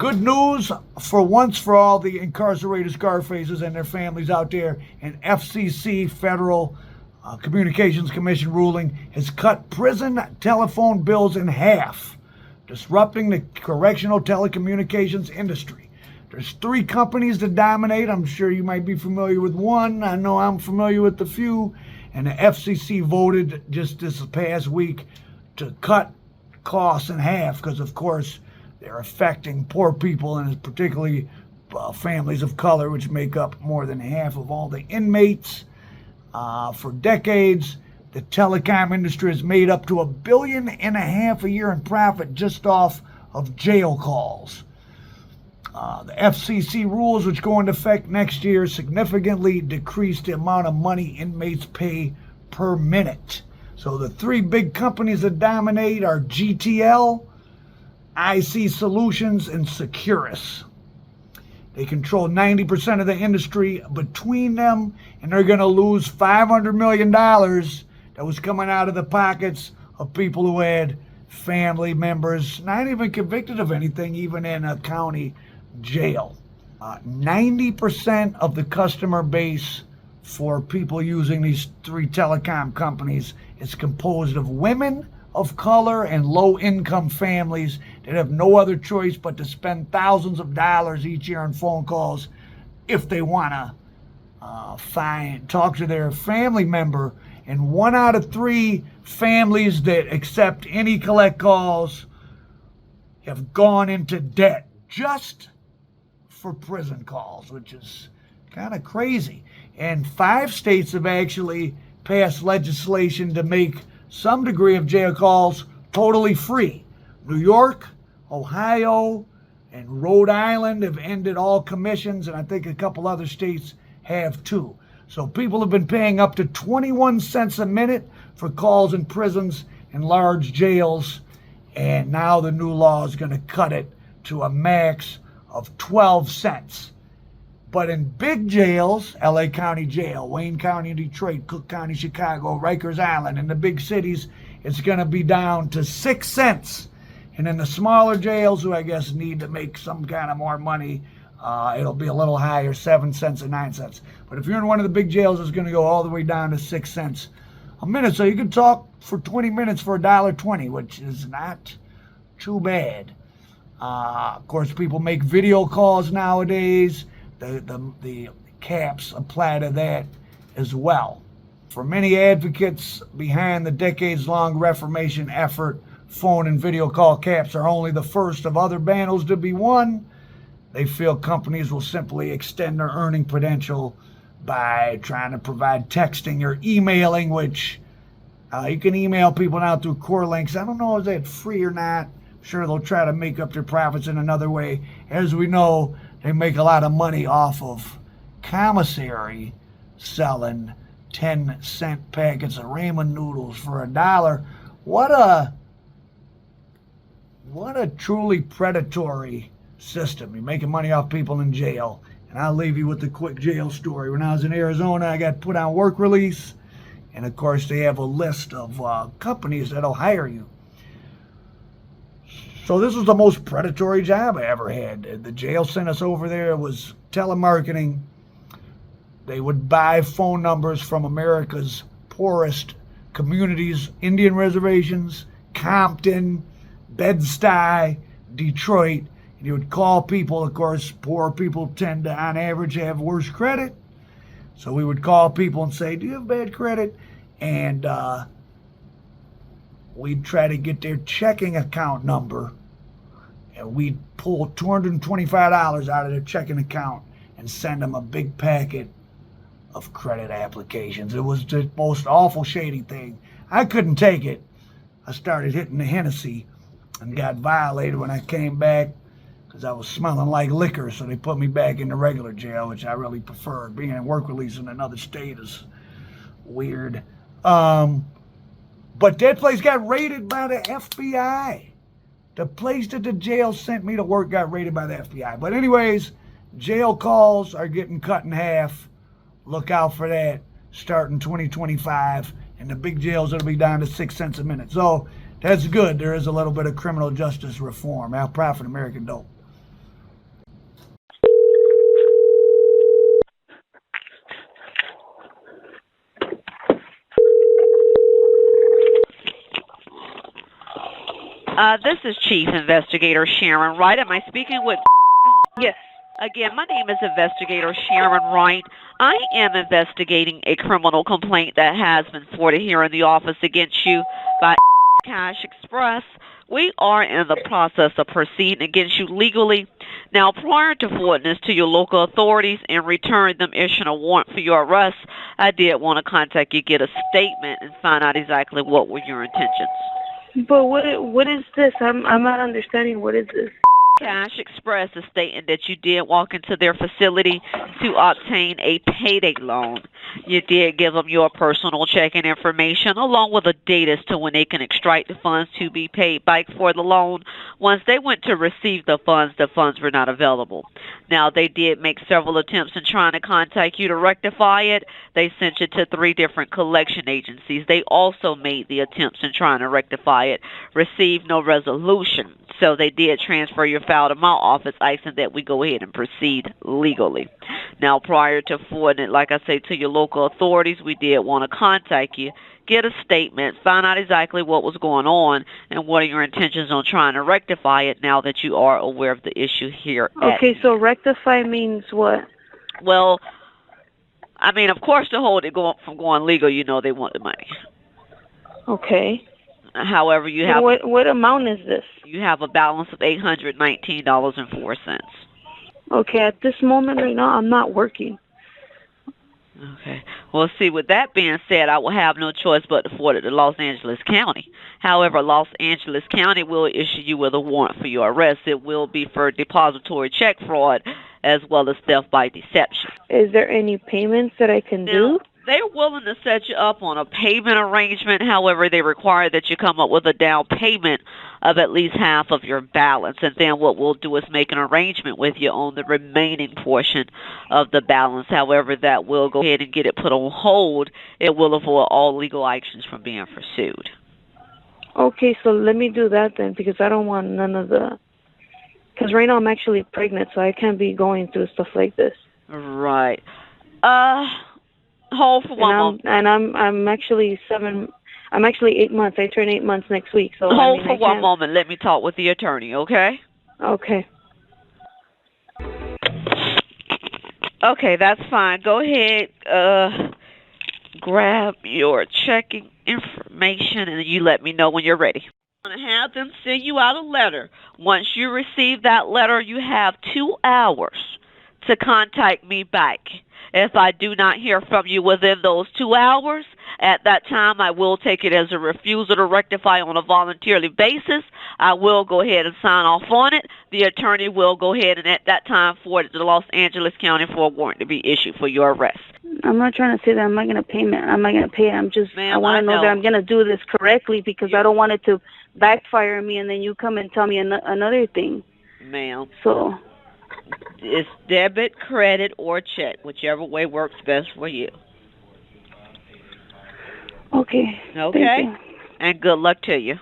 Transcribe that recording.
Good news for once for all the incarcerated Scarfaces and their families out there. An FCC, Federal Communications Commission ruling has cut prison telephone bills in half, disrupting the correctional telecommunications industry. There's 3 companies that dominate. I'm sure you might be familiar with one. I know I'm familiar with the few. And the FCC voted just this past week to cut costs in half because, of course, they're affecting poor people and particularly families of color, which make up more than half of all the inmates. For decades, the telecom industry has made up to $1.5 billion a year in profit just off of jail calls. The FCC rules, which go into effect next year, significantly decrease the amount of money inmates pay per minute. So the 3 big companies that dominate are GTL, IC Solutions, and Securus. They control 90% of the industry between them, and they're going to lose $500 million that was coming out of the pockets of people who had family members not even convicted of anything, even in a county jail. 90% of the customer base for people using these 3 telecom companies is composed of women of color and low-income families that have no other choice but to spend thousands of dollars each year on phone calls if they want to talk to their family member. And 1 out of 3 families that accept any collect calls have gone into debt just for prison calls, which is kind of crazy. And 5 states have actually passed legislation to make some degree of jail calls totally free. New York, Ohio, and Rhode Island have ended all commissions, and I think a couple other states have too. So people have been paying up to 21 cents a minute for calls in prisons and large jails, and now the new law is going to cut it to a max of 12 cents. But in big jails, LA County Jail, Wayne County, Detroit, Cook County, Chicago, Rikers Island, in the big cities, it's going to be down to 6 cents. And in the smaller jails, who I guess need to make some kind of more money, it'll be a little higher, 7 cents or 9 cents. But if you're in one of the big jails, it's going to go all the way down to 6 cents a minute. So you can talk for 20 minutes for $1.20, which is not too bad. Of course, people make video calls nowadays. The caps apply to that as well. For many advocates behind the decades-long Reformation effort, phone and video call caps are only the first of other battles to be won. They feel companies will simply extend their earning potential by trying to provide texting or emailing, which you can email people now through core links. I don't know if that's free or not. I'm sure they'll try to make up their profits in another way. As we know, they make a lot of money off of commissary selling 10-cent packets of ramen noodles for $1. What a truly predatory system. You're making money off people in jail. And I'll leave you with the quick jail story. When I was in Arizona, I got put on work release. And of course, they have a list of companies that'll hire you. So this was the most predatory job I ever had. The jail sent us over there. It was telemarketing. They would buy phone numbers from America's poorest communities, Indian reservations, Compton, Bed-Stuy, Detroit. And you would call people. Of course, poor people tend to, on average, have worse credit. So we would call people and say, do you have bad credit? And we'd try to get their checking account number, and we'd pull $225 out of their checking account and send them a big packet of credit applications. It was the most awful, shady thing. I couldn't take it. I started hitting the Hennessy and got violated when I came back because I was smelling like liquor, so they put me back in the regular jail, which I really preferred. Being in work release in another state is weird. But that place got raided by the FBI. The place that the jail sent me to work got raided by the FBI. But anyways, jail calls are getting cut in half. Look out for that starting 2025. And the big jails, it'll be down to 6 cents a minute. So that's good. There is a little bit of criminal justice reform. Our profit American dope. This is Chief Investigator Sharon Wright. Am I speaking with? Yes. Again, my name is Investigator Sharon Wright. I am investigating a criminal complaint that has been forwarded here in the office against you by Cash Express. We are in the process of proceeding against you legally. Now, prior to forwarding this to your local authorities and returning them issuing a warrant for your arrest, I did want to contact you, get a statement, and find out exactly what were your intentions. But what is this? I'm not understanding. What is this? Cash Express is stating that you did walk into their facility to obtain a payday loan. You did give them your personal checking information along with a date as to when they can extract the funds to be paid back for the loan. Once they went to receive the funds were not available. Now, they did make several attempts in trying to contact you to rectify it. They sent you to 3 different collection agencies. They also made the attempts in trying to rectify it, received no resolution. So they did transfer your file to my office, asking that we go ahead and proceed legally. Now, prior to forwarding it, like I say, to your local authorities, we did want to contact you, get a statement, find out exactly what was going on, and what are your intentions on trying to rectify it now that you are aware of the issue here. Okay, so rectify means what? Well, I mean, of course, to hold it from going legal, you know they want the money. Okay. However, you have what amount is this? You have a balance of $819.04. Okay, at this moment right now, I'm not working. Okay. Well, see, with that being said, I will have no choice but to forward it to Los Angeles County. However, Los Angeles County will issue you with a warrant for your arrest. It will be for depository check fraud as well as theft by deception. Is there any payments that I can do? They're willing to set you up on a payment arrangement. However, they require that you come up with a down payment of at least half of your balance. And then what we'll do is make an arrangement with you on the remaining portion of the balance. However, that will go ahead and get it put on hold. It will avoid all legal actions from being pursued. Okay, so let me do that then, because I don't want none of the... Because right now I'm actually pregnant, so I can't be going through stuff like this. Right. Hold for one moment. And I'm actually 8 months. I turn 8 months next week. So hold for one moment. Let me talk with the attorney, okay? Okay. Okay, that's fine. Go ahead, grab your checking information, and you let me know when you're ready. I'm going to have them send you out a letter. Once you receive that letter, you have 2 hours to contact me back. If I do not hear from you within those 2 hours, at that time I will take it as a refusal to rectify on a voluntarily basis. I will go ahead and sign off on it. The attorney will go ahead and at that time forward it to Los Angeles County for a warrant to be issued for your arrest. I'm not trying to say that I'm not going to pay it. I'm not going to pay it. I'm just, I want to know that I'm going to do this correctly because I don't want it to backfire me and then you come and tell me another thing. Ma'am. So... It's debit, credit, or check, whichever way works best for you. Okay. Okay? And good luck to you.